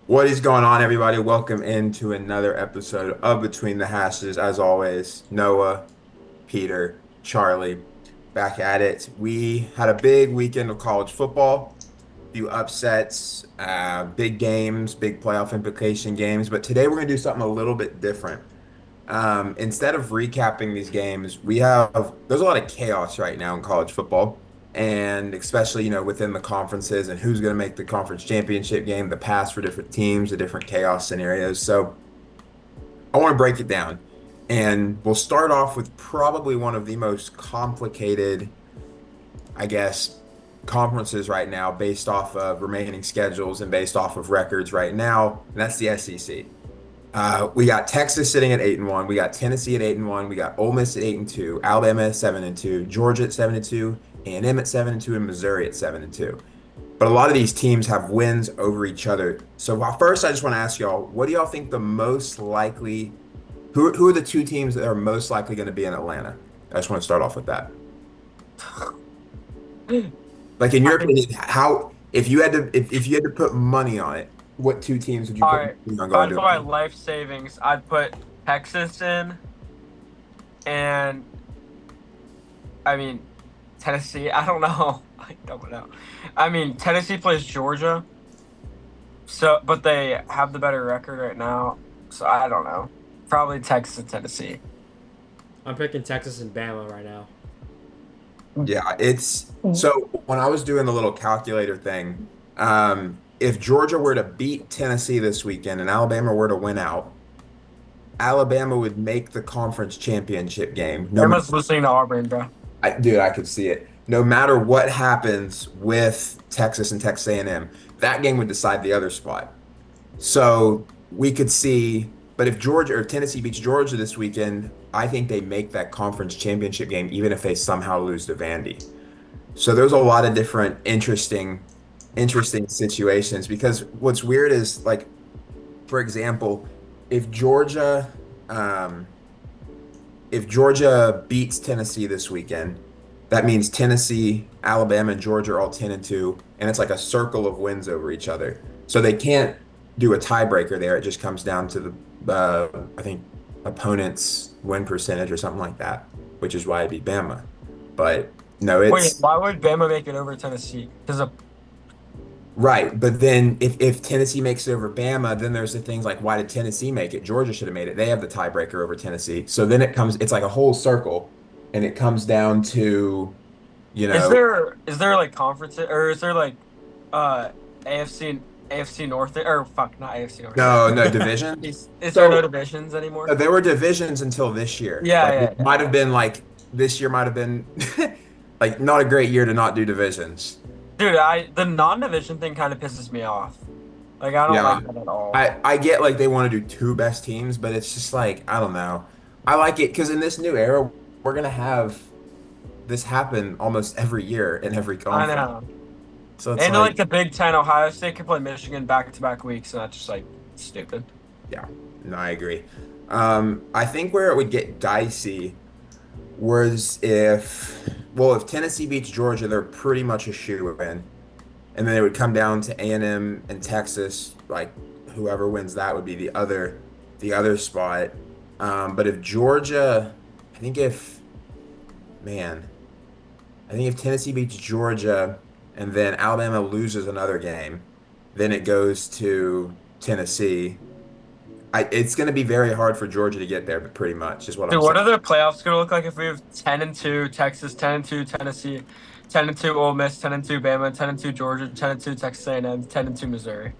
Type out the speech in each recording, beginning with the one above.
What is going on, everybody? Welcome into another episode of Between the Hashes. As always, Noah, Peter, Charlie, back at it. We had a big weekend of college football, few upsets, big games, big playoff implication games. But today we're going to do something a little bit different. Instead of recapping these games, there's a lot of chaos right now in college football, and especially, within the conferences and who's going to make the conference championship game, the paths for different teams, the different chaos scenarios. So I want to break it down, and we'll start off with probably one of the most complicated, I guess, conferences right now based off of remaining schedules and based off of records right now, and that's the SEC. We got Texas sitting at 8-1. We got Tennessee at 8-1. We got Ole Miss at 8-2. Alabama at 7-2. Georgia at 7-2. A&M at 7-2, and Missouri at 7-2. But a lot of these teams have wins over each other. So first, I just want to ask y'all, what do y'all think the most likely? Who are the two teams that are most likely going to be in Atlanta? I just want to start off with that. Like in I your mean, opinion, how if you had to put money on it, what two teams would you all put right. money on If I going had to to put my Atlanta? life savings, I'd put Texas in, and I mean Tennessee. I don't know. I don't know. I mean Tennessee plays Georgia, but they have the better record right now. So I don't know. Probably Texas and Tennessee. I'm picking Texas and Bama right now. Yeah, it's so when I was doing the little calculator thing, if Georgia were to beat Tennessee this weekend and Alabama were to win out, Alabama would make the conference championship game. No matter, Everyone's listening to Auburn, bro. dude, I could see it. No matter what happens with Texas and Texas A&M, that game would decide the other spot. So we could see, but if Georgia or Tennessee beats Georgia this weekend, I think they make that conference championship game, even if they somehow lose to Vandy. So there's a lot of different interesting situations because what's weird is like, for example, if Georgia, um, if Georgia beats Tennessee this weekend, that means Tennessee, Alabama, and Georgia are all 10-2, and it's like a circle of wins over each other. So they can't do a tiebreaker there. It just comes down to I think, opponent's win percentage or something like that, which is why it'd be Bama. But no, Wait, it's why would Bama make it over Tennessee? Because of right. But then if Tennessee makes it over Bama, then there's the things like, why did Tennessee make it? Georgia should have made it. They have the tiebreaker over Tennessee. So then it's like a whole circle, and it comes down to, you is know, there like conferences or is there like uh AFC North or fuck not AFC North. no divisions. Is there no So divisions anymore? there were divisions until this year. Yeah, Like yeah, it yeah. might have been like this year might have been like not a great year to not do divisions. Dude, I the non-division thing kind of pisses me off. Like I don't Yeah. like that at all. I get like they want to do two best teams, but it's just like I don't know. I like it because in this new era, we're gonna have this happen almost every year in every I conference. know. So it's And like, like the Big Ten, Ohio State can play Michigan back-to-back weeks, and that's just like stupid. yeah, no, I agree. I think where it would get dicey was if Tennessee beats Georgia, they're pretty much a shoe-in. And then it would come down to A&M and Texas, like whoever wins that would be the other spot. But if Georgia, I think if man, I think if Tennessee beats Georgia and then Alabama loses another game, then it goes to Tennessee. It's going to be very hard for Georgia to get there, but pretty much is what I'm Dude, what saying. are the playoffs gonna look like if we have 10-2 Texas, 10-2 Tennessee, 10-2 Ole Miss, 10-2 Bama, 10-2 Georgia, 10-2 Texas A&M, 10-2 Missouri?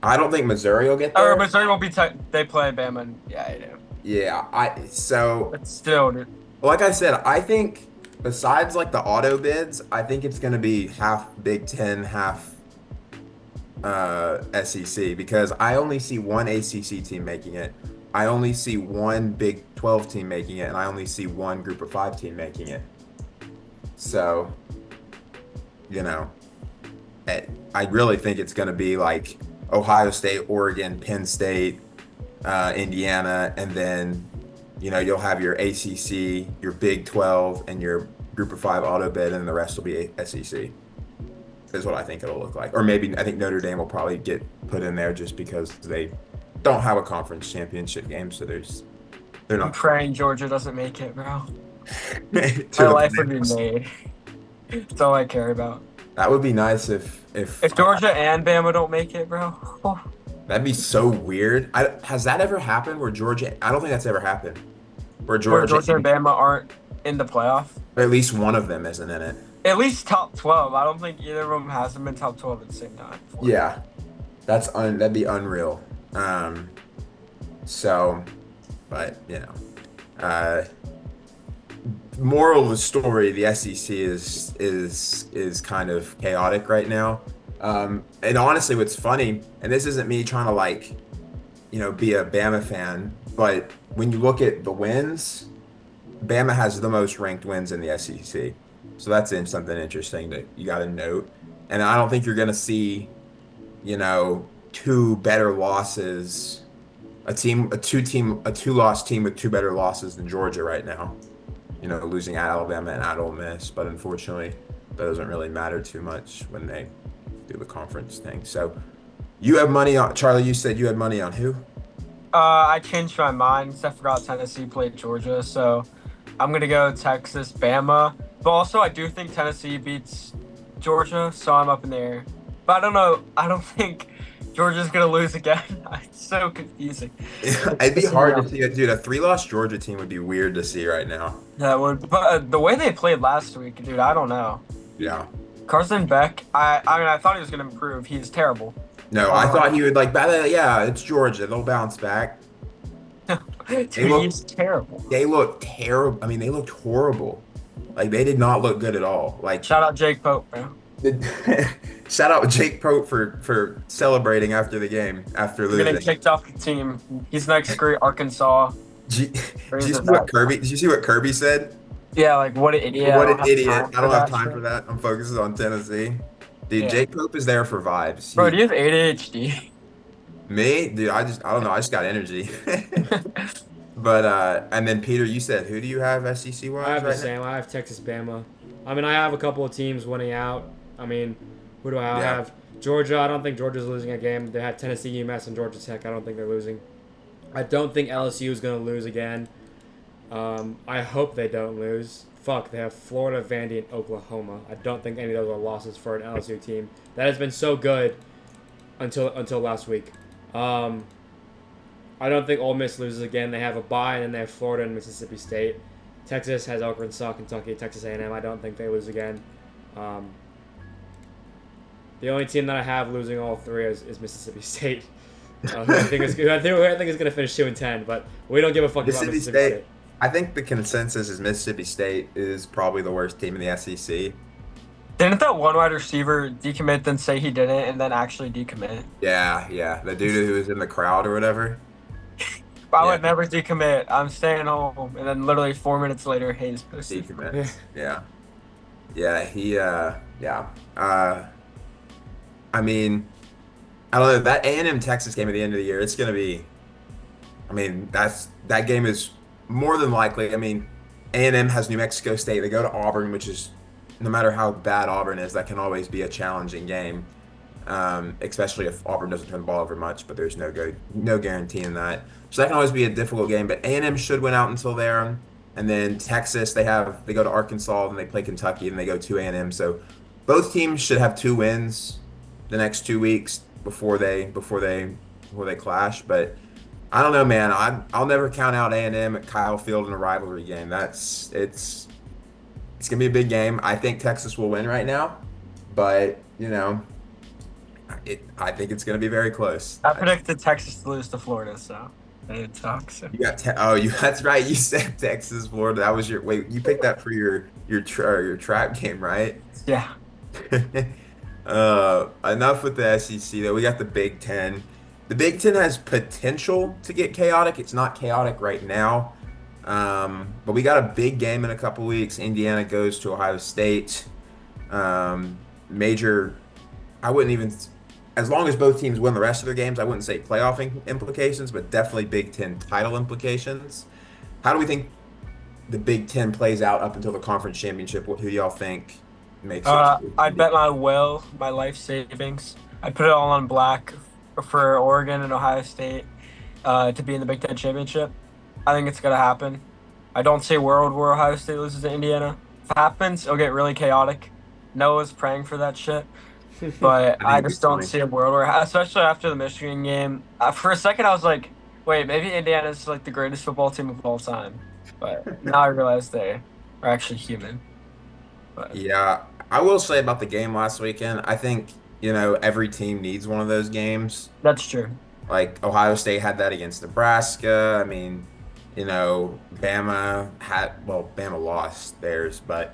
I don't think Missouri will get Or there. Missouri won't be. They play Bama. And, yeah, I do. Yeah, so But still, dude. like I said, I think besides like the auto bids, I think it's going to be half Big Ten, half SEC because I only see one ACC team making it. I only see one Big 12 team making it, and I only see one Group of Five team making it. So, you know, I really think it's going to be like Ohio State, Oregon, Penn State, Indiana, and then you'll have your ACC, your Big 12, and your Group of Five auto bid, and the rest will be SEC. is what I think it'll look like. Or maybe I think Notre Dame will probably get put in there just because they don't have a conference championship game, so they're I'm not praying Georgia doesn't make it, bro. to My the life would be playoffs. made. That's all I care about. That would be nice if If Georgia and Bama don't make it, bro, that'd be so weird. Has that ever happened where Georgia? I don't think that's ever happened. Where where Georgia, Georgia and Bama aren't in the playoff, or at least one of them isn't in it. at least top 12. I don't think either of them hasn't been top 12 at the same time. Yeah, that'd be unreal. Um, so, but uh, moral of the story, the SEC is kind of chaotic right now. And honestly, what's funny, and this isn't me trying to like, be a Bama fan, but when you look at the wins, Bama has the most ranked wins in the SEC. So that's something interesting that you got to note. And I don't think you're going to see, two better losses, a two-loss team with two better losses than Georgia right now. Losing at Alabama and at Ole Miss, but unfortunately, that doesn't really matter too much when they do the conference thing. So you have money on Charlie. You said you had money on who? I changed my mind because I forgot Tennessee played Georgia, so I'm gonna go Texas, Bama. But also, I do think Tennessee beats Georgia, so I'm up in the air. But I don't know. I don't think Georgia's gonna lose again. It's so confusing. It'd be hard to see it, dude. A three-loss Georgia team would be weird to see right now. That would, but the way they played last week, dude, I don't know. Yeah. Carson Beck, I mean, I thought he was gonna improve. He's terrible. No, I thought he would like. Yeah, it's Georgia. They'll bounce back. Dude, he's terrible. They look terrible. I mean, they looked horrible. Like they did not look good at all. Like Shout out Jake Pope, bro. shout out Jake Pope for celebrating after the game after We're getting losing. kicked off the team. He's next great Arkansas. Did you see what Kirby? Did you see what Kirby said? Yeah, like what an idiot. What an idiot! I don't have time shit. for that. I'm focused on Tennessee. Dude, Yeah. Jake Pope is there for vibes. Bro, do you have ADHD? Me, dude, I don't know. I just got energy. But and then Peter, you said who do you have SEC wise I have the right now? same. I have Texas, Bama. I mean, I have a couple of teams winning out. I mean, who do I Yeah. have? Georgia. I don't think Georgia's losing a game. They have Tennessee, UMass, and Georgia Tech. I don't think they're losing. I don't think LSU is going to lose again. I hope they don't lose. Fuck, they have Florida, Vandy, and Oklahoma. I don't think any of those are losses for an LSU team that has been so good until last week. I don't think Ole Miss loses again. They have a bye, and then they have Florida and Mississippi State. Texas has Arkansas, Kentucky, Texas A&M. I don't think they lose again. The only team that I have losing all three is Mississippi State. Who I think is going to finish 2-10, but we don't give a fuck about Mississippi State. I think the consensus is Mississippi State is probably the worst team in the SEC. Didn't that one wide receiver decommit, then say he didn't, and then actually decommit? Yeah. The dude who was in the crowd or whatever. I Yeah. would never decommit. I'm staying home. And then literally 4 minutes later, Hayes posted. Decommit. Yeah. He yeah. I mean, I don't know, that A&M Texas game at the end of the year, it's gonna be I mean, that game is more than likely. I mean, A&M has New Mexico State. They go to Auburn, which is no matter how bad Auburn is, that can always be a challenging game, especially if Auburn doesn't turn the ball over much. But there's no guarantee in that. So that can always be a difficult game. But A&M should win out until there, and then Texas they go to Arkansas and they play Kentucky and they go to A&M. So both teams should have 2 wins the next 2 weeks before they clash. But I don't know, man. I'll never count out A&M at Kyle Field in a rivalry game. It's gonna be a big game. I think Texas will win right now, but I think it's gonna be very close. I predicted Texas to lose to Florida, so I didn't talk. So. That's right. You said Texas, Florida. That was you picked that for your trap game, right? Yeah. Enough with the SEC though. We got the Big Ten. The Big Ten has potential to get chaotic. It's not chaotic right now. But we got a big game in a couple weeks. Indiana goes to Ohio State. Major, I wouldn't even, as long as both teams win the rest of their games, I wouldn't say playoff implications, but definitely Big Ten title implications. How do we think the Big Ten plays out up until the conference championship? Who do y'all think makes it to I Indiana. bet my life savings. I put it all on black for Oregon and Ohio State to be in the Big Ten championship. I think it's gonna happen. I don't see a world where Ohio State loses to Indiana. If it happens, it'll get really chaotic. Noah's praying for that shit, but I think I it'd be just don't funny. see a world where, especially after the Michigan game. For a second, I was like, wait, maybe Indiana's like the greatest football team of all time. But now I realize they are actually human. But Yeah, I will say about the game last weekend, I think, every team needs one of those games. that's true. Like Ohio State had that against Nebraska. I mean, Bama lost theirs, but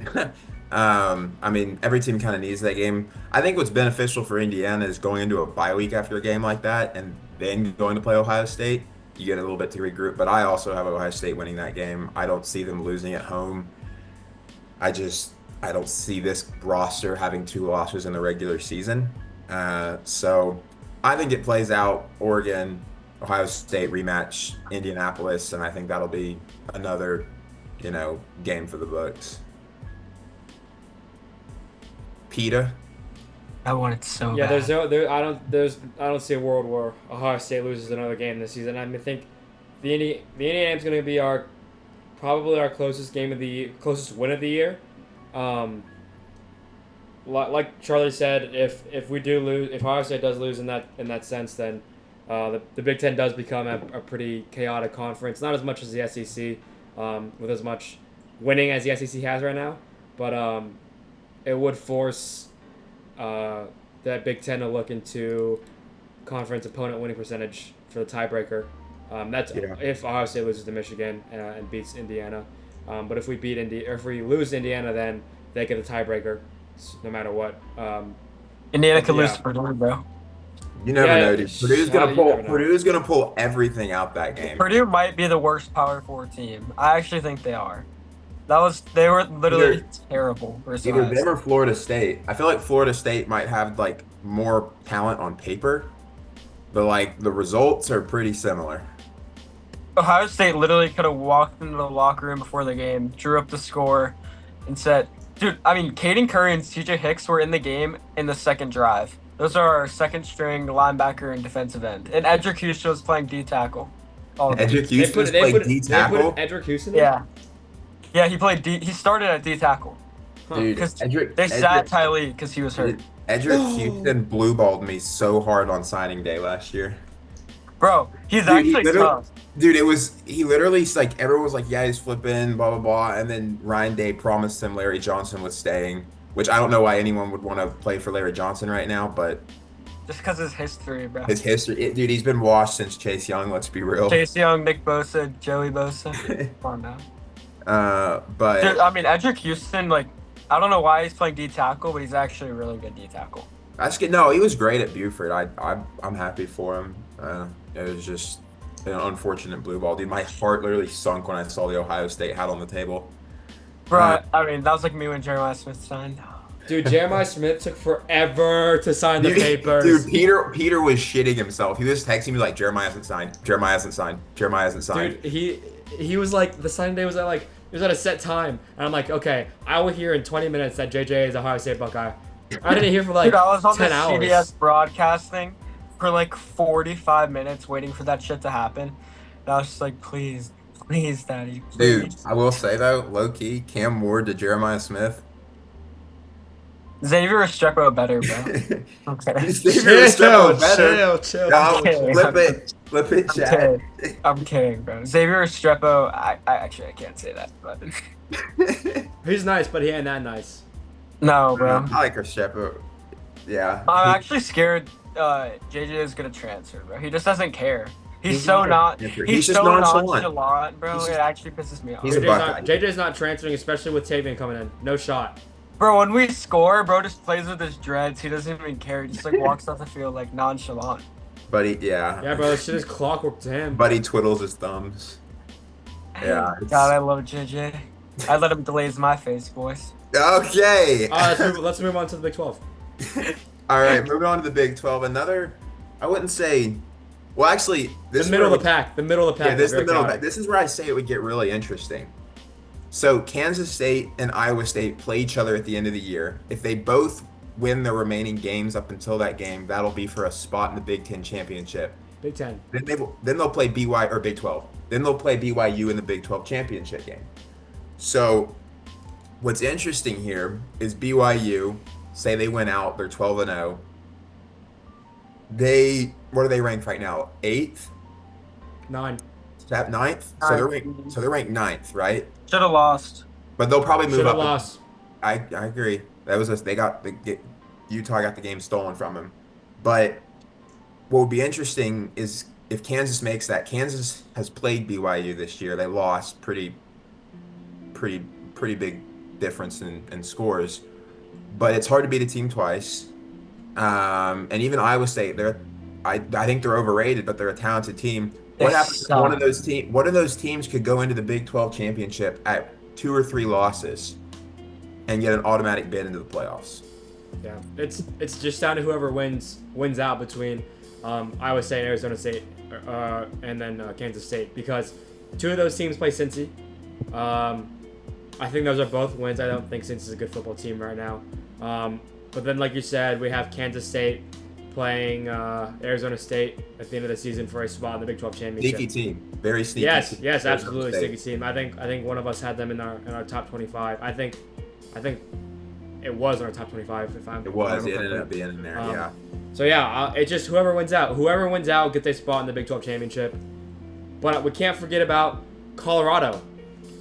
I mean, every team kind of needs that game. I think what's beneficial for Indiana is going into a bye week after a game like that and then going to play Ohio State. You get a little bit to regroup, but I also have Ohio State winning that game. I don't see them losing at home. I don't see this roster having two losses in the regular season. So I think it plays out Oregon, Ohio State rematch, Indianapolis, and I think that'll be another, game for the books. PETA. I want it so Yeah, bad. I don't see a world where Ohio State loses another game this season. I think the Indiana game's going to be probably our closest win of the year. Um, like Charlie said, if we do lose, if Ohio State does lose in that sense, then the Big Ten does become a pretty chaotic conference. Not as much as the SEC, with as much winning as the SEC has right now, but it would force that Big Ten to look into conference opponent winning percentage for the tiebreaker. That's Yeah. if Ohio State loses to Michigan and beats Indiana. But if we lose Indiana, then they get the tiebreaker, no matter what. Indiana could lose Yeah. to Purdue, bro. You never Yeah, know, dude. Purdue's you gonna pull. never know. Purdue's gonna pull everything out that game. Purdue might be the worst Power Four team. I actually think they are. They were literally terrible versus Either Ohio them or State. Florida State. I feel like Florida State might have like more talent on paper, but like the results are pretty similar. Ohio State literally could have walked into the locker room before the game, drew up the score, and said, "Dude, I mean, Caden Curry and CJ Hicks were in the game in the second drive. Those are our second string linebacker and defensive end. And Edric Houston was playing D tackle. All of them. Edric Houston's played D tackle. Edric Houston. Yeah. Yeah, he played D. He started at D tackle. Huh. Dude, Because Edric, they sat Edric, Ty Lee because he was hurt. dude, Edric No. Houston blue balled me so hard on signing day last year. Bro, he's Dude, he actually literally- tough. Dude, he literally like everyone was like, yeah, he's flipping, blah blah blah, and then Ryan Day promised him Larry Johnson was staying, which I don't know why anyone would want to play for Larry Johnson right now, but Just because his history, bro. his history, dude, he's been washed since Chase Young. Let's be real. Chase Young, Nick Bosa, Joey Bosa. Come on now. But Dude, I mean, Edric Houston, like, I don't know why he's playing D tackle, but he's actually a really good D tackle. that's good. No, he was great at Buford. I'm happy for him. It was just an unfortunate blue ball, dude. My heart literally sunk when I saw the Ohio State hat on the table. Bro, Uh, I mean, that was like me when Jeremiah Smith signed. Dude, Jeremiah Smith took forever to sign the Dude, papers. dude, Peter was shitting himself. He was texting me like, Jeremiah hasn't signed. Jeremiah hasn't signed. Jeremiah hasn't signed. Dude, he was like, the signing day was at a set time, and I'm like, okay, I will hear in 20 minutes that JJ is a Ohio State Buckeye. I didn't hear for like Dude, I was on 10 the hours. CBS broadcasting for like 45 minutes waiting for that shit to happen. And I was just like, please, please, Daddy, please. Dude, I will say though, low key, Cam Ward to Jeremiah Smith. Xavier Restrepo better, bro. Okay. Xavier Restrepo better. chill. No, Okay. flip it, I'm Chad. kidding. I'm kidding, bro. Xavier Restrepo, I actually I can't say that, but He's nice, but he ain't that nice. no, bro. I like Restrepo. Yeah. I'm actually scared JJ is gonna transfer, bro. He just doesn't care. He's He's so not not. gonna transfer. He's He's just so nonchalant. nonchalant, bro. He's It just- actually pisses me off. He's a Buckeye. JJ's not transferring, especially with Tavian coming in. No shot. Bro, when we score, bro just plays with his dreads. He doesn't even care. He just like walks off the field like nonchalant. Yeah, bro, this shit is clockwork to him. But he twiddles his thumbs. Yeah. it's- God, I love JJ. I let him glaze my face, boys. Okay. Let's move on to the Big 12. All right, moving on to the Big 12. Another, I wouldn't say, well, actually, this The is middle where of the pack. The middle of the pack. Yeah, this is is the very middle. chaotic. This is where I say it would get really interesting. So Kansas State and Iowa State play each other at the end of the year. If they both win their remaining games up until that game, that'll be for a spot in the Big Ten championship. Big Ten. Then they'll play BY or Big 12. Then they'll play BYU in the Big 12 championship game. So what's interesting here is BYU, say they win out, they're 12-0. What are they ranked right now? 8th? 9. Is that 9th? So they're ranked 9th, right? Should have lost. But they'll probably move Should have up. lost. I agree. That was Utah got the game stolen from them. But what would be interesting is if Kansas makes that. Kansas has played BYU this year. They lost pretty pretty big difference in scores. But it's hard to beat a team twice. And even Iowa State, I think they're overrated, but they're a talented team. What happens if one of those teams could go into the Big 12 championship at 2 or 3 losses and get an automatic bid into the playoffs? Yeah, it's just down to whoever wins out between Iowa State and Arizona State, and then Kansas State, because 2 of those teams play Cincy. I think those are both wins. I don't think Cincy's a good football team right now. But then, like you said, we have Kansas State playing Arizona State at the end of the season for a spot in the Big 12 championship. Sneaky team, very sneaky. Yes, team. yes, Arizona absolutely State. sneaky team. I think one of us had them in our top 25. I think it was in our top 25. It was. It ended up being in there. Yeah. So yeah, it's just whoever wins out get their spot in the Big 12 championship. But we can't forget about Colorado.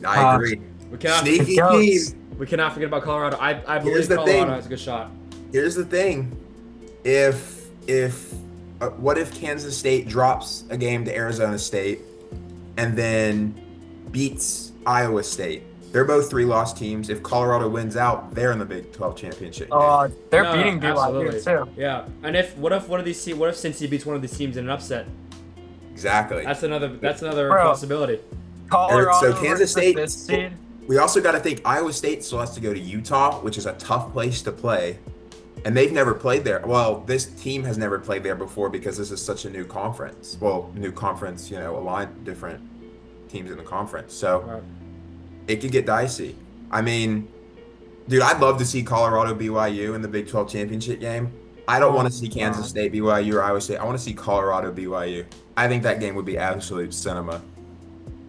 I agree. We cannot Sneaky team. We cannot forget about Colorado. I Here's believe the Colorado thing. has a good shot. Here's the thing. What if Kansas State drops a game to Arizona State and then beats Iowa State? They're both 3-loss teams. If Colorado wins out, they're in the Big 12 championship game. They're No, beating BYU absolutely. too. Yeah, and what if Cincy beats one of these teams in an upset? Exactly. That's another Bro. possibility. Colorado So Kansas versus State- this seed. We also got to think Iowa State still has to go to Utah, which is a tough place to play. And they've never played there. Well, this team has never played there before because this is such a new conference. Well, new conference, a lot of different teams in the conference. So Right. it could get dicey. I mean, dude, I'd love to see Colorado BYU in the Big 12 championship game. I don't want to see Kansas State BYU or Iowa State. I want to see Colorado BYU. I think that game would be absolute cinema.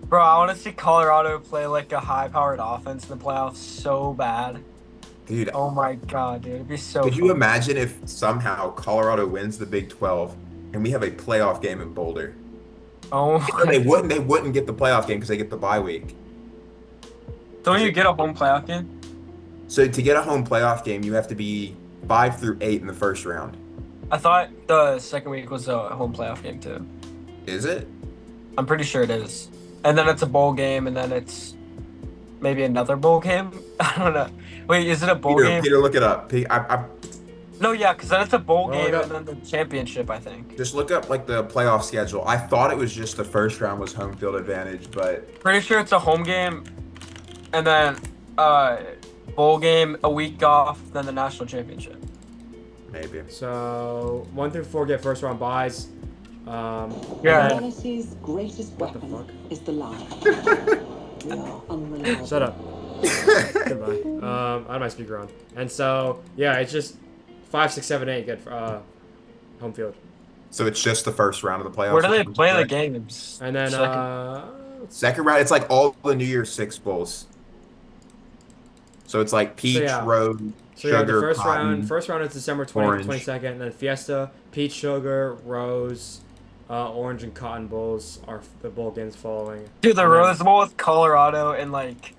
Bro, I want to see Colorado play like a high-powered offense in the playoffs so bad. Dude, Oh my god, dude, it'd be so. could you fun. imagine if somehow Colorado wins the Big 12 and we have a playoff game in Boulder? Oh Or my. They wouldn't get the playoff game because they get the bye week. Don't you get a home playoff game? So to get a home playoff game, you have to be 5 through 8 in the first round. I thought the second week was a home playoff game too. Is it? I'm pretty sure it is. And then it's a bowl game, and then it's maybe another bowl game. I don't know. Wait, is it a bowl game? Peter, look it up. No, yeah, because then it's a bowl Well, game I and then the championship, I think. Just look up like the playoff schedule. I thought it was just the first round was home field advantage, but Pretty sure it's a home game, and then bowl game, a week off, then the national championship. maybe. So 1 through 4 get first round buys. Yeah. Humanity's greatest What the weapon fuck? is the lie. We are unreliable. Shut up. Goodbye. I had my speaker on. And so yeah, it's just 5, 6, 7, 8 get home field. So it's just the first round of the playoffs. Where do they play the correct? games? And then Second round, it's like all the New Year's Six bowls. So it's like Peach, yeah. Road, so yeah, Sugar, the first Cotton. round is December 20th, Orange. 22nd, and then Fiesta, Peach, Sugar, Rose, Orange, and Cotton Bowls are the bowl games following. Dude, the And then- Rose Bowl with Colorado and like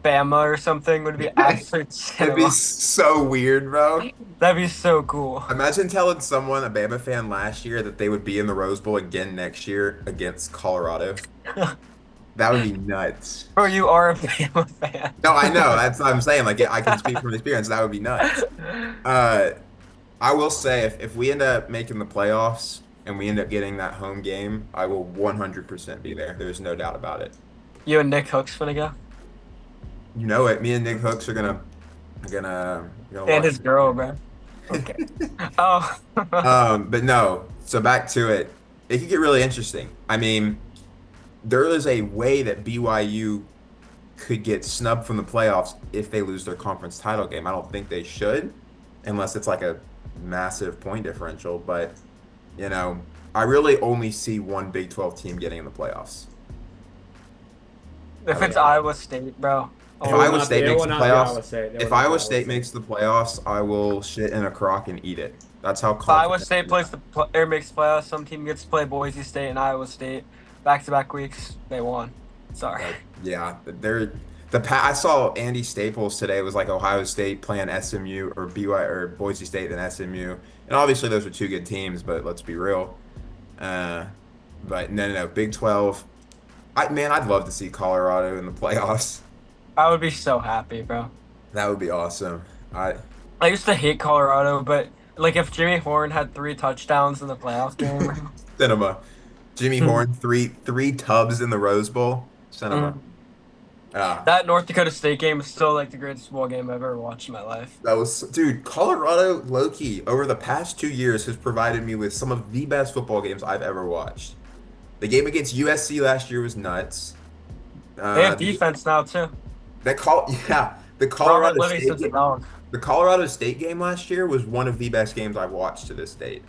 Bama or something would be absolute It'd be cinema. so weird, bro. That'd be so cool. Imagine telling someone, a Bama fan last year, that they would be in the Rose Bowl again next year against Colorado. That would be nuts. Bro, you are a Bama fan. No, I know. That's what I'm saying. Like, I can speak from experience. That would be nuts. I will say, if we end up making the playoffs and we end up getting that home game, I will 100% be there. There's no doubt about it. You and Nick Hook's gonna go? You know it. Me and Nick Hooks are gonna And watch his it. girl, bro. Okay. Oh. But no. So back to it. It could get really interesting. I mean, there is a way that BYU could get snubbed from the playoffs if they lose their conference title game. I don't think they should, unless it's like a massive point differential. But, you know, I really only see one Big 12 team getting in the playoffs. If Oh, it's yeah. Iowa State, bro. If It will Iowa not State be- it makes will the not be Iowa playoffs, State. It will if not be Iowa State makes the playoffs, I will shit in a crock and eat it. That's how If Iowa confident State I am. plays or makes playoffs, some team gets to play Boise State and Iowa State back-to-back weeks. They won. Sorry. Yeah, I saw Andy Staples today was like Ohio State playing SMU or BY or Boise State than SMU, and obviously those are two good teams, but let's be real. Uh, but no, Big 12. I'd love to see Colorado in the playoffs. I would be so happy, bro. That would be awesome. I used to hate Colorado, but like if Jimmy Horn had 3 touchdowns in the playoff game, Cinema. Jimmy Horn, three tubs in the Rose Bowl. Cinema. Mm. Ah, that North Dakota State game is still like the greatest football game I've ever watched in my life. that was, dude, Colorado low-key over the past 2 years has provided me with some of the best football games I've ever watched. The game against USC last year was nuts. They have The, defense now too. yeah, Robert Livingston's a dog. the Colorado State game last year was one of the best games I've watched to this date.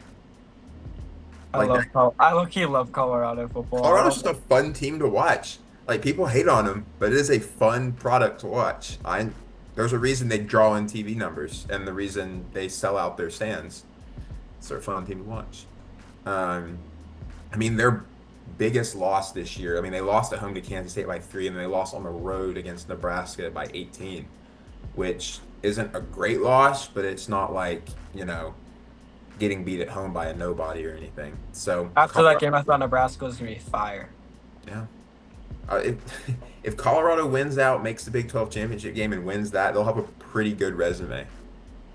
Like I low-key love Colorado football. Colorado's just a fun team to watch. Like people hate on them, but it is a fun product to watch. There's a reason they draw in TV numbers, and the reason they sell out their stands. It's a fun team to watch. I mean, their biggest loss this year. I mean, they lost at home to Kansas State by 3, and they lost on the road against Nebraska by 18, which isn't a great loss, but it's not like, getting beat at home by a nobody or anything. So After that game, I thought Nebraska was gonna be fire. yeah. If Colorado wins out, makes the Big 12 championship game and wins that, they'll have a pretty good resume.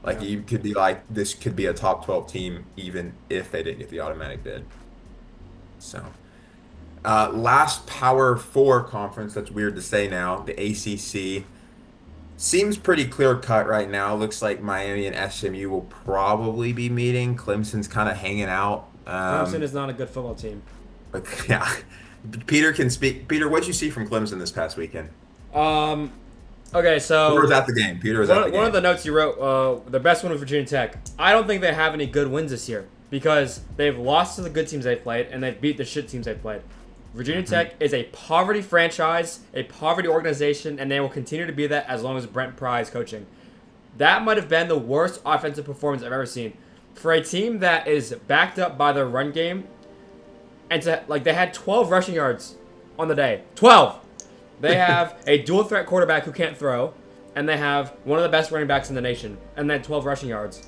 Like Yeah. you could be like, this could be a top 12 team even if they didn't get the automatic bid. So, last Power 4 conference, that's weird to say now, the ACC. Seems pretty clear cut right now. Looks like Miami and SMU will probably be meeting. Clemson's kind of hanging out. Clemson is not a good football team. But yeah, Peter can speak. Peter, what'd you see from Clemson this past weekend? Okay, so Peter was at the game. Peter was at the game. one of the notes you wrote, the best one was Virginia Tech. I don't think they have any good wins this year because they've lost to the good teams they've played and they've beat the shit teams they've played. Virginia Tech is a poverty franchise, a poverty organization, and they will continue to be that as long as Brent Pry is coaching. That might have been the worst offensive performance I've ever seen. For a team that is backed up by their run game, and they had 12 rushing yards on the day. 12! They have a dual threat quarterback who can't throw, and they have one of the best running backs in the nation, and then 12 rushing yards.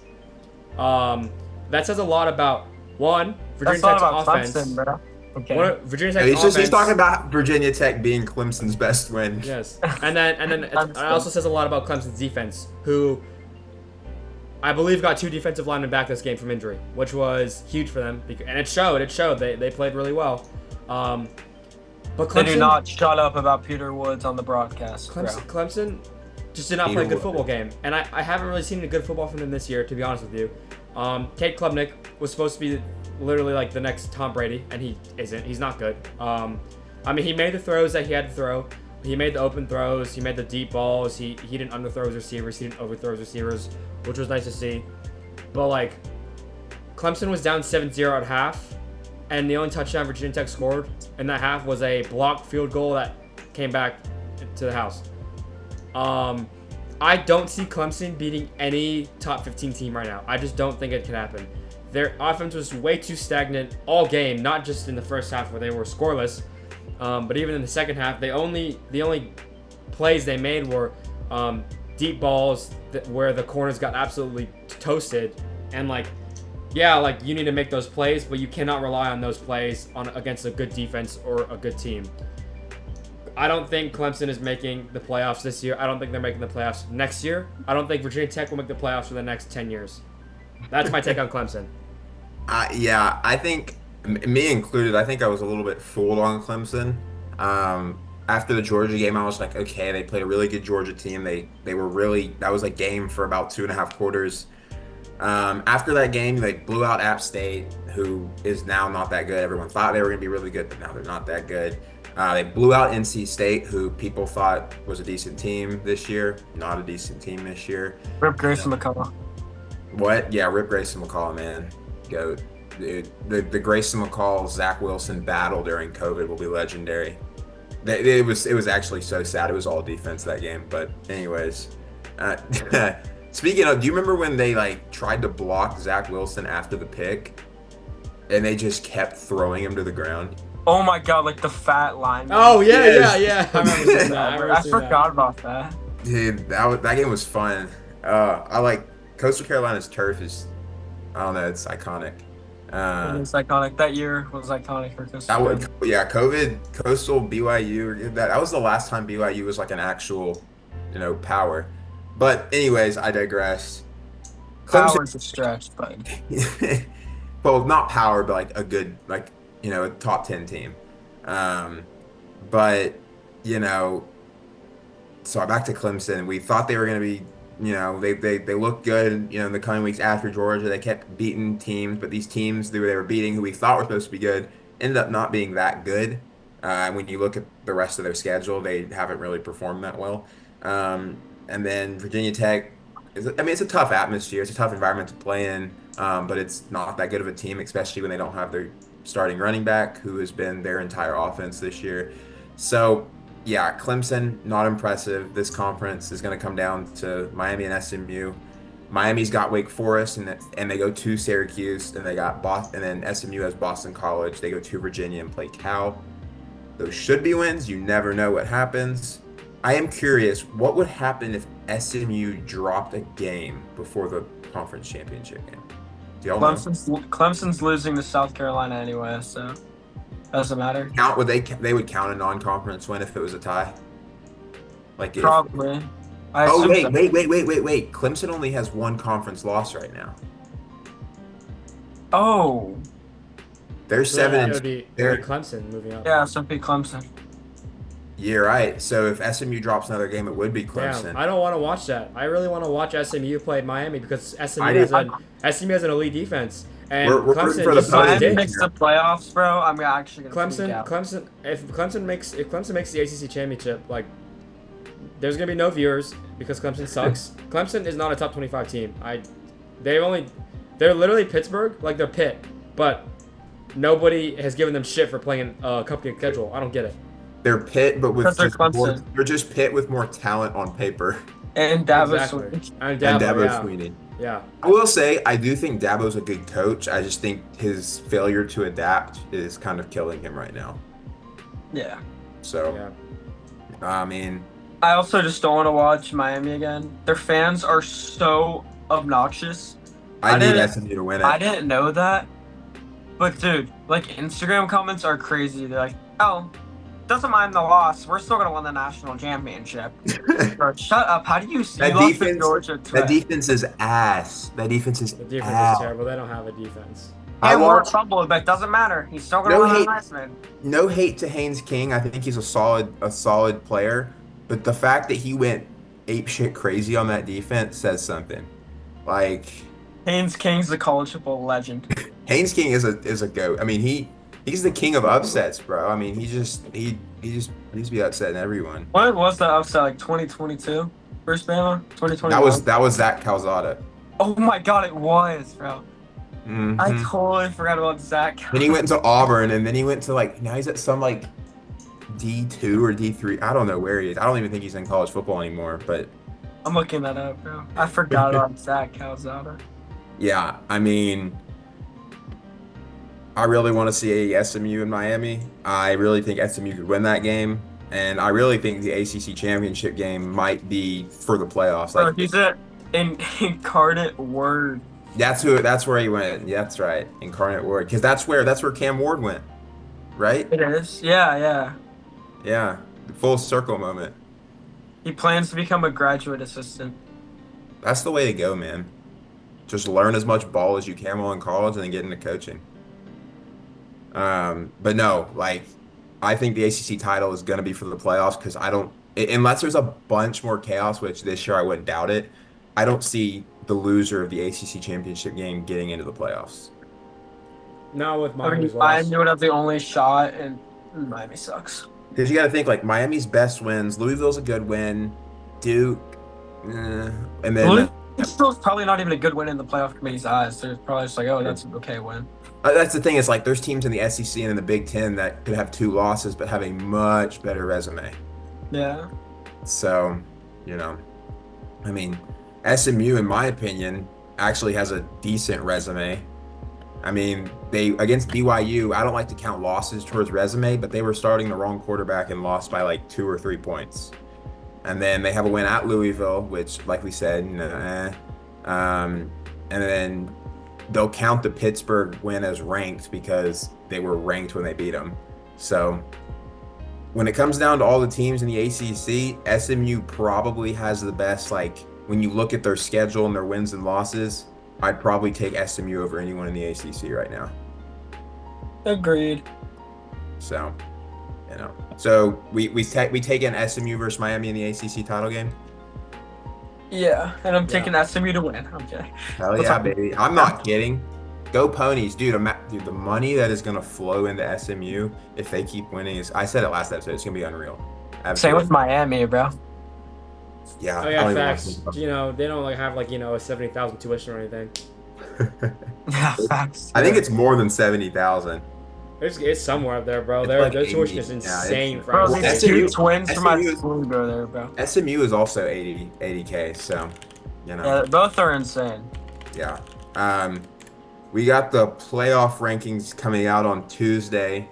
That says a lot about, one, Virginia That's not Tech's about offense. Clemson, bro. Okay. Virginia Yeah, Tech's he's offense. talking about Virginia Tech being Clemson's best win. Yes, and then it also says a lot about Clemson's defense, who I believe got 2 defensive linemen back this game from injury, which was huge for them, and it showed. It showed they played really well. But They Clemson, do not shut up about Peter Woods on the broadcast, bro. Clemson just did not play a good football game, and I haven't really seen a good football from them this year, to be honest with you. Kate Klubnik was supposed to be literally like the next Tom Brady, and he isn't. He's not good. I mean, he made the throws that he had to throw. He made the open throws. He made the deep balls. He didn't underthrow his receivers. He didn't overthrow his receivers, which was nice to see. But like, Clemson was down 7-0 at half, and the only touchdown Virginia Tech scored in that half was a blocked field goal that came back to the house. I don't see Clemson beating any top 15 team right now. I just don't think it can happen. Their offense was way too stagnant all game, not just in the first half where they were scoreless, but even in the second half, the only plays they made were deep balls where the corners got absolutely toasted, and you need to make those plays, but you cannot rely on those plays against a good defense or a good team. I don't think Clemson is making the playoffs this year. I don't think they're making the playoffs next year. I don't think Virginia Tech will make the playoffs for the next 10 years. That's my take on Clemson. Yeah, I think, me included, I think I was a little bit fooled on Clemson. After the Georgia game, I was like, okay, they played a really good Georgia team. They were really, that was a game for about 2.5 quarters. After that game, they blew out App State, who is now not that good. Everyone thought they were going to be really good, but now they're not that good. They blew out NC State, who people thought was a decent team this year. Not a decent team this year. Rip Grayson McCullough. What? Yeah, Rip Grayson McCall, man. Goat. Dude, the Grayson McCall Zach Wilson battle during COVID will be legendary. It was actually so sad. It was all defense that game. But anyways, uh, speaking of, do you remember when they like tried to block Zach Wilson after the pick, and they just kept throwing him to the ground? Oh my god, like the fat line. Oh yeah, Yes. yeah. I remember seeing that. I forgot about that. Dude, that game was fun. I like Coastal Carolina's turf is, I don't know, it's iconic. It's iconic. That year was iconic for Coastal. That would, yeah, COVID, Coastal, BYU. That was the last time BYU was like an actual, power. But anyways, I digress. Power's a stretch, but Well, not power, but like a good, like a top 10 team. But you know, so back to Clemson. We thought they were going to be, they looked good, in the coming weeks after Georgia. They kept beating teams, but these teams they were beating who we thought were supposed to be good ended up not being that good. When you look at the rest of their schedule, they haven't really performed that well. And then Virginia Tech, it's a tough atmosphere. It's a tough environment to play in, but it's not that good of a team, especially when they don't have their starting running back, who has been their entire offense this year. So yeah, Clemson, not impressive. This conference is going to come down to Miami and SMU. Miami's got Wake Forest, and they go to Syracuse, and they got Boston, and then SMU has Boston College. They go to Virginia and play Cal. Those should be wins. You never know what happens. I am curious, what would happen if SMU dropped a game before the conference championship game? Do y'all know? Clemson's losing to South Carolina anyway, so doesn't matter. They would count a non-conference win if it was a tie? Like Probably. Oh, assume wait, so. wait. Clemson only has one conference loss right now. Oh, They're So seven it and would be they're Clemson moving up. yeah, so it'd be Clemson. You're right. So if SMU drops another game, it would be Damn, Clemson. I don't want to watch that. I really want to watch SMU play Miami because I do. SMU has an elite defense. And We're rooting Clemson for the just sucks Miami Miami dick. makes the playoffs, bro. I'm actually gonna freak out. If Clemson makes the ACC championship, like there's gonna be no viewers because Clemson sucks. Clemson is not a top 25 team. They're literally Pittsburgh, like they're Pitt, but nobody has given them shit for playing a cupcake schedule. I don't get it. They're Pitt, but with Because they're just more, Clemson. they're just Pitt with more talent on paper. And Davos. Exactly. And And Dabo, Dabo Sweeney. yeah. I will say, I do think Dabo's a good coach. I just think his failure to adapt is kind of killing him right now. Yeah. So, Yeah. I mean, I also just don't want to watch Miami again. Their fans are so obnoxious. I need didn't- SMU to win I it. didn't know that. But dude, like Instagram comments are crazy. They're like, oh, doesn't mind the loss. We're still gonna win the national championship. Bro, shut up. How do you see That you lost to defense- Georgia That Tech? defense is ass. That defense is The defense ass. is terrible. They don't have a defense. I And we're watched- troubled, but it doesn't matter. He's still gonna No win hate. the Heisman. No hate to Haynes King. I think he's a solid player. But the fact that he went apeshit crazy on that defense says something. Like Haynes King's the college football legend. Haynes King is a goat. I mean he's the king of upsets, bro. I mean he just needs to be upsetting everyone. When was the upset? Like 2022? First Bama? 2021? That was Zach Calzada. Oh my god, it was, bro. Mhm. I totally forgot about Zach. Then he went to Auburn, and then he went to now he's at some D2 or D3. I don't know where he is. I don't even think he's in college football anymore. But I'm looking that up, bro. I forgot about Zach Calzada. yeah, I mean, I really want to see a SMU in Miami. I really think SMU could win that game, and I really think the ACC championship game might be for the playoffs. Bro, he's an incarnate word. That's where he went. Yeah, that's right, Incarnate Word, because that's where Cam Ward went, right? It is. Yeah. Yeah, the full circle moment. He plans to become a graduate assistant. That's the way to go, man. Just learn as much ball as you can while in college and then get into coaching. But no, I think the ACC title is going to be for the playoffs because unless there's a bunch more chaos, which this year I wouldn't doubt it, I don't see the loser of the ACC championship game getting into the playoffs. Not with I mean, Miami's loss. Miami would have the only shot, and Miami sucks. Because you got to think like Miami's best wins. Louisville's a good win. Duke, and then Louisville's probably not even a good win in the playoff committee's eyes. They're probably just like, oh, that's an okay win. that's the thing. Is like there's teams in the SEC and in the Big Ten that could have 2 losses but have a much better resume. Yeah. So, you know, I mean, SMU, in my opinion, actually has a decent resume. I mean, they against BYU, I don't like to count losses towards resume, but they were starting the wrong quarterback and lost by like 2 or 3 points. And then they have a win at Louisville, which, like we said, and then they'll count the Pittsburgh win as ranked because they were ranked when they beat them. So when it comes down to all the teams in the ACC, SMU probably has the best, like, when you look at their schedule and their wins and losses, I'd probably take SMU over anyone in the ACC right now. Agreed. So, you know. So we take in SMU versus Miami in the ACC title game? Yeah, and I'm taking SMU to win. I'm kidding. Hell yeah, baby. I'm not kidding. Go Ponies, dude. Dude, the money that is going to flow into SMU if they keep winning is, I said it last episode, it's going to be unreal. Absolutely. Same with Miami, bro. Yeah. Oh yeah, facts. You know, they don't like have like, you know, a 70,000 tuition or anything. Yeah, facts. I think it's more than 70,000. It's somewhere up there, bro. It's their like their 80. tuition is Yeah, insane for Bro, Iowa these State. two twins from my SMU school go there, bro. SMU is also 80K, so, you know. Yeah, both are insane. Yeah. We got the playoff rankings coming out on Tuesday.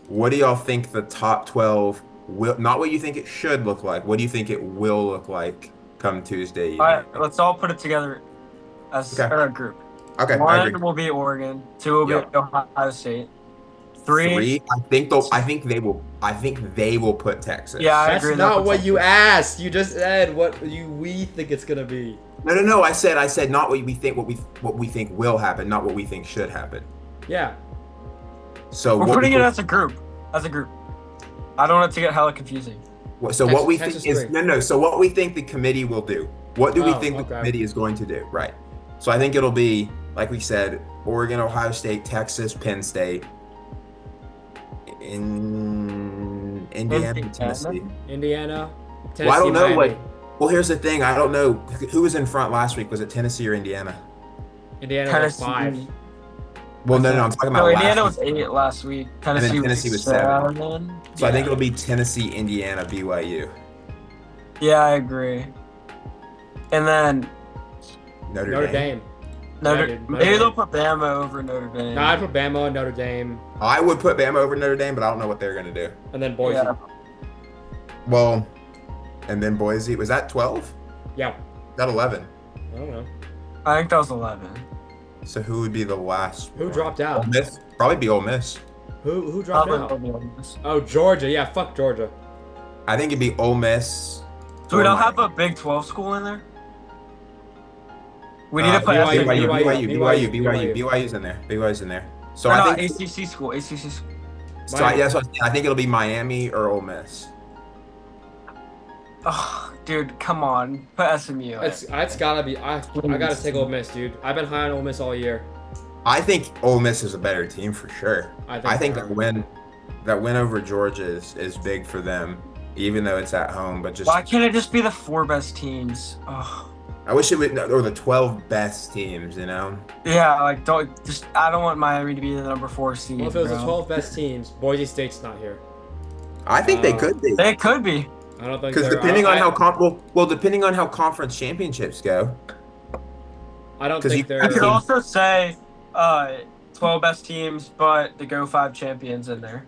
What do y'all think the top 12 will, not what you think it should look like, what do you think it will look like come Tuesday evening? All right, let's all put it together as Okay. a group. Okay, I One agree. will be Oregon. Two will Yep. be Ohio State. Three. I think they will put Texas. Yeah, I That's agree. not That's what you asked. You just said what we think it's gonna be. No. I said not what we think will happen, not what we think should happen. Yeah. So We're what putting we it think, as a group. As a group. I don't want it to get hella confusing. so what we Texas think is three. no. So what we think the committee will do. What do we Oh, think the okay. committee is going to do? Right. So I think it'll be, like we said, Oregon, Ohio State, Texas, Penn State, in Indiana, Tennessee. Indiana. Tennessee, Well, I don't know. Miami. Well, here's the thing. I don't know who was in front last week. Was it Tennessee or Indiana? Indiana Tennessee. was 5. Well, no. I'm talking No, about Indiana last was week. 8 last week. then Tennessee, Tennessee was 7. So I think it'll be Tennessee, Indiana, BYU, Yeah, I agree. And then Notre Dame. Dude, maybe they'll put Bama over Notre Dame. Nah, I'd put Bama and Notre Dame, I would put Bama over Notre Dame, but I don't know what they're gonna do. and then Boise. Yeah. Well, and then Boise, was that 12? Yeah. That 11. I don't know. I think that was 11. So who would be the last? Who one? dropped out? Ole Miss. Probably be Ole Miss. Who dropped Probably out? will be on this. Oh, Georgia. Yeah, fuck Georgia. I think it'd be Ole Miss. So we or don't have Miami. a Big 12 school in there? We need to put BYU, SMU. BYU's in there. BYU's in there. So Or I not, think. ACC school. ACC school. So I, yeah, so I think it'll be Miami or Ole Miss. Oh, dude, come on. Put SMU. It's gotta be. I gotta take Ole Miss, dude. I've been high on Ole Miss all year. I think Ole Miss is a better team for sure. I think they are. that win over Georgia is big for them, even though it's at home. But just Why can't it just be the 4 best teams? Oh. I wish it would, or the 12 best teams. You know. Yeah, like I don't want Miami to be the number 4 seed. Well, if it was the bro. 12 best teams, Boise State's not here. I think they could be. They could be. I don't think Because they're- depending I- on how depending on how conference championships go. I don't 'cause think you- they're. I could also say 12 best teams, but the Go 5 champions in there.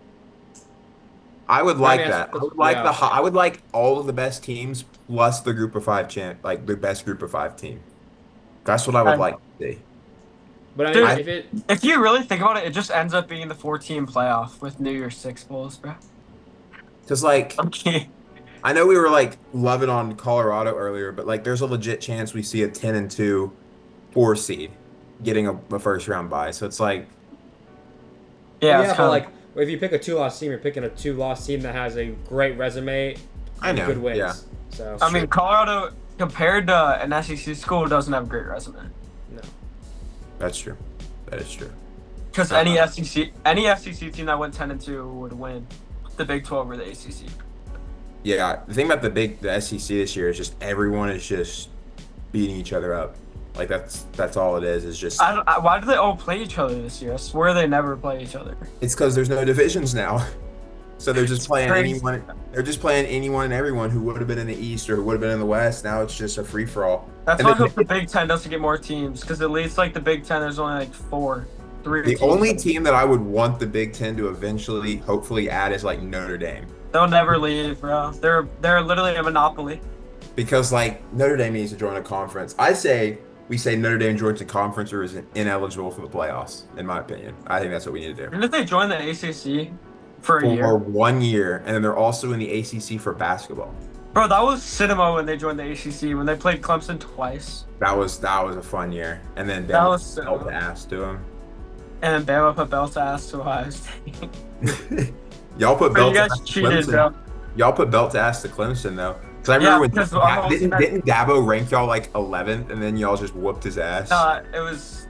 I would like mean, that. I that's- would like yeah. I would like all of the best teams plus the group of 5 like the best group of 5 team. That's what I would Okay. like to see. But I Dude, mean, if it. If you really think about it, it just ends up being the 4-team playoff with New Year's 6 bowls, bro. Because like Okay. I know we were like loving on Colorado earlier, but like there's a legit chance we see a 10-2 4 seed getting a first round bye. So it's like Yeah, Yeah, it's but kinda, like, if you pick a 2-loss team, you're picking a 2-loss team that has a great resume, I know. good wins. Yeah. So. I mean, Colorado compared to an SEC school doesn't have a great resume. no. That's true. That is true. Because any SEC team that went 10-2 would win the Big 12 or the ACC. Yeah, the thing about the SEC this year is just everyone is just beating each other up. Like that's all it is. Is just Why do they all play each other this year? I swear they never play each other. it's because there's no divisions now. So they're just playing crazy. anyone. They're just playing anyone and everyone who would have been in the East or who would have been in the West. Now it's just a free for all. That's And why I the- hope the Big Ten doesn't get more teams, because at least like the Big Ten, there's only like three. The teams. only team that I would want the Big Ten to eventually, hopefully, add is like Notre Dame, They'll never leave, bro. They're literally a monopoly. because like Notre Dame needs to join a conference. I say we say Notre Dame joins a conference or is ineligible for the playoffs. In my opinion, I think that's what we need to do. And if they join the ACC for a For year, 1 year, and then they're also in the ACC for basketball. bro, that was cinema when they joined the ACC when they played Clemson twice, That was a fun year, and then That Bama was dealt the ass to him. and Bama put belt ass to Ohio State. Y'all put Bro, you belt guys to cheated, Clemson. bro. Y'all put belt to ass to Clemson though, because I Yeah, remember because when our whole team didn't Dabo rank y'all like 11th, and then y'all just whooped his ass. It was,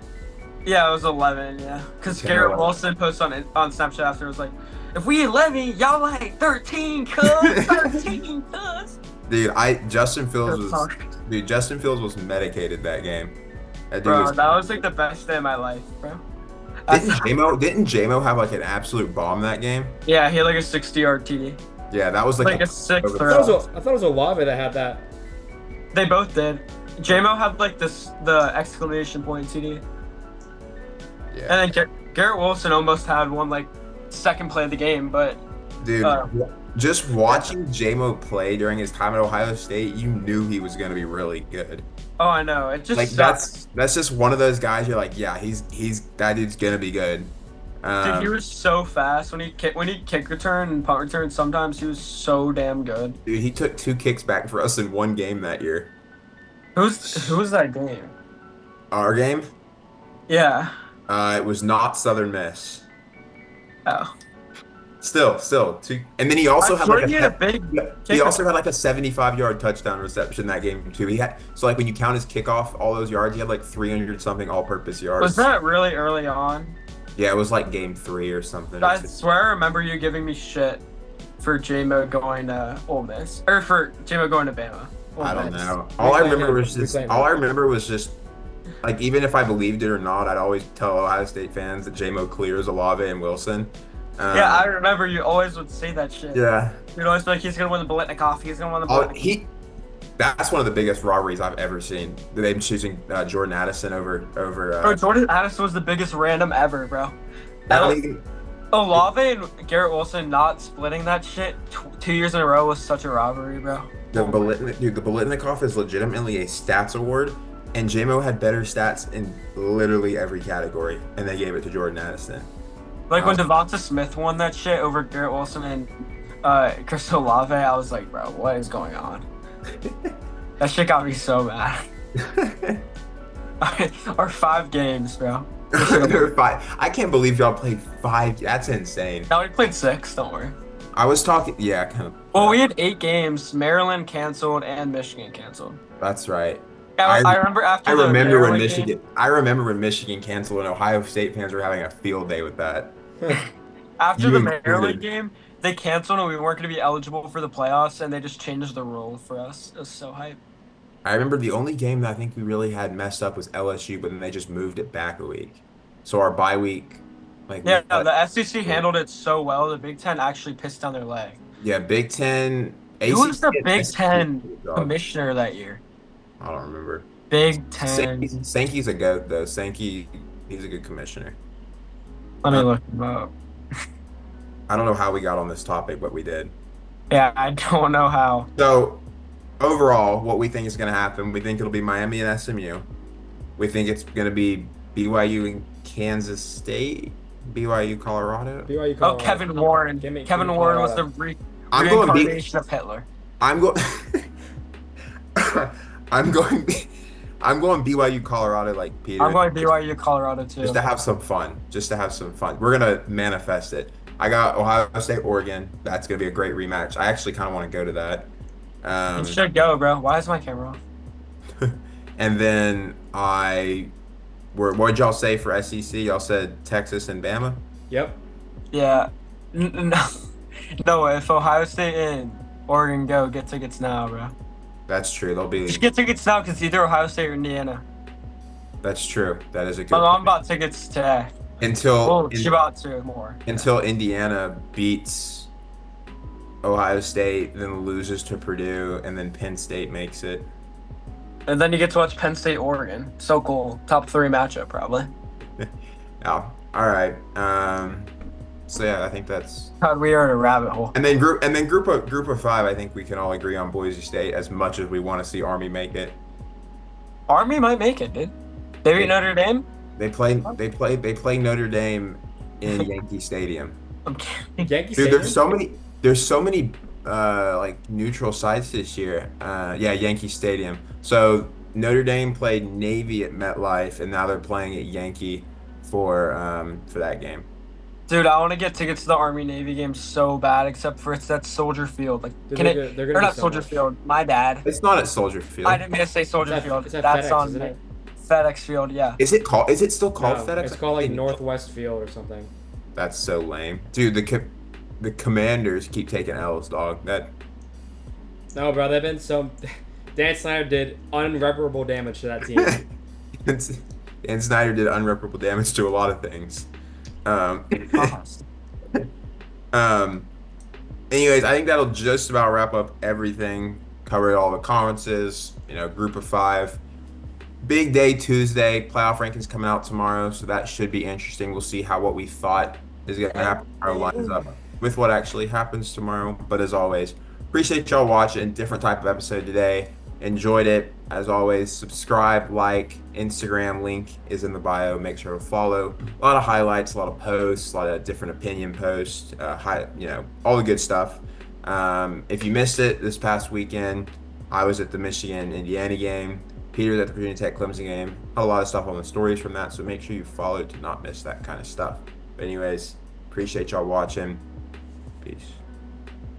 yeah, it was 11, yeah. Because 10 or Garrett 11. Wilson posted on Snapchat after, it was like, if we 11, y'all like 13, cuz, 13, cuz. Justin Fields was medicated that game. That dude Bro, was, that was like the best day of my life, bro. didn't JMO have like an absolute bomb that game? Yeah, he had like a 60-yard TD. Yeah, that was Like like a sick over the throw. top. I thought it was Olave that had that. They both did. JMO had like the exclamation point TD. Yeah, And then Garrett Wilson almost had one like second play of the game, but dude. uh, Just watching JMO play during his time at Ohio State, you knew he was going to be really good. oh, I know. It just Like sucks. that's just one of those guys. You're like, yeah, he's that dude's gonna be good. Dude, he was so fast when he kick return and punt return. Sometimes he was so damn good. Dude, he took 2 kicks back for us in 1 game that year. Who was that game? Our game, Yeah. it was not Southern Miss. Oh. Still, 2. And then he also had like he had a big. he kickoff. also had like a 75-yard touchdown reception that game too. He had so like when you count his kickoff, all those yards, he had like 300 something all-purpose yards. Was that really early on? Yeah, it was like game 3 or something. I swear I remember you giving me shit for J-Mo going to Ole Miss. Or for J-Mo going to Bama. Ole I don't Miss. know. All I remember was We just claim all him. I remember was just like even if I believed it or not, I'd always tell Ohio State fans that JMO clears Olave and Wilson. Yeah, I remember you always would say that shit. Yeah. You'd always be like, he's gonna win the Biletnikoff. He's gonna win the Biletnikoff. That's one of the biggest robberies I've ever seen. Them choosing Jordan Addison over. Bro, Jordan Addison was the biggest random ever, bro. That league- Olave and Garrett Wilson not splitting that shit 2 years in a row was such a robbery, bro. the Biletnikoff is legitimately a stats award, and JMO had better stats in literally every category, and they gave it to Jordan Addison. Like when Devonta Smith won that shit over Garrett Wilson and Chris Olave, I was like, bro, what is going on? That shit got me so mad. Our 5 games, bro. There were 5. I can't believe y'all played 5. That's insane. Now we played 6, don't worry. I was talking. Yeah, kind of. Well, we had 8 games. Maryland canceled and Michigan canceled. That's right. I remember after I the remember when Maryland Michigan. game- I remember when Michigan canceled, and Ohio State fans were having a field day with that. After You the included. Maryland game, they canceled and we weren't going to be eligible for the playoffs, and they just changed the rule for us. It was so hype. I remember the only game that I think we really had messed up was LSU, but then they just moved it back a week. So our bye week, like Yeah, the SEC handled it so well. The Big Ten actually pissed down their leg. yeah, Big Ten. Who was the ACC, Big SEC, Ten commissioner that year? I don't remember. Big Ten. Sankey's a goat though. Sankey, he's a good commissioner. Let me look him up. I don't know how we got on this topic, but we did. Yeah, I don't know how. So, overall, what we think is going to happen, we think it'll be Miami and SMU. We think it's going to be BYU and Kansas State, BYU, Colorado. BYU Oh, Colorado. Kevin Warren. Give me Kevin Warren was the Colorado. I'm going B. reincarnation of Hitler. I'm going. I'm going. I'm going BYU, Colorado, like Peter. I'm going BYU, Colorado too. Just to have some fun. Just to have some fun. We're gonna manifest it. I got Ohio State, Oregon. That's gonna be a great rematch. I actually kind of want to go to that. You should go, bro. Why is my camera off? And then what'd y'all say for SEC? Y'all said Texas and Bama. Yep. Yeah. No. No, if Ohio State and Oregon go, get tickets now, bro. That's true. They'll be. Just get tickets now because either Ohio State or Indiana. That's true. That is a My good mom point. bought tickets today. Until Well, she bought two more. until Indiana beats Ohio State, then loses to Purdue, and then Penn State makes it. And then you get to watch Penn State, Oregon. So cool. Top 3 matchup, probably. Oh, all right. So yeah, I think that's. God, we are in a rabbit hole. And then group of 5. I think we can all agree on Boise State as much as we want to see Army make it. Army might make it, dude. They beat Notre Dame? They play Notre Dame in Yankee Stadium. I'm kidding. Yankee Dude, Stadium? there's so many like neutral sites this year. Yeah, Yankee Stadium. So Notre Dame played Navy at MetLife, and now they're playing at Yankee for that game. Dude, I want to get tickets to the Army Navy game so bad, except for it's at Soldier Field. Like, Dude, can they're it? gonna Or do not so Soldier much. Field. My bad. It's not at Soldier Field. I didn't mean to say Soldier Field. It's at That's FedEx, on isn't me. it? FedEx Field, yeah. Is it still called No, FedEx? it's called like Northwest Field or something. That's so lame, dude. The Commanders keep taking L's, dog. That No, bro, they've been so. Dan Snyder did unreparable damage to that team. Dan Snyder did unreparable damage to a lot of things. Um, anyways, I think that'll just about wrap up everything. Covered all the conferences, group of 5. Big day Tuesday. Playoff rankings coming out tomorrow, so that should be interesting. We'll see how what we thought is going to happen tomorrow lines up with what actually happens tomorrow. But as always, appreciate y'all watching. Different type of episode today. Enjoyed it. As always, subscribe, like, Instagram link is in the bio. Make sure to follow. A lot of highlights, a lot of posts, a lot of different opinion posts, all the good stuff. If you missed it this past weekend, I was at the Michigan-Indiana game. Peter's at the Virginia Tech Clemson game. Had a lot of stuff on the stories from that, so make sure you follow to not miss that kind of stuff. But anyways, appreciate y'all watching. Peace.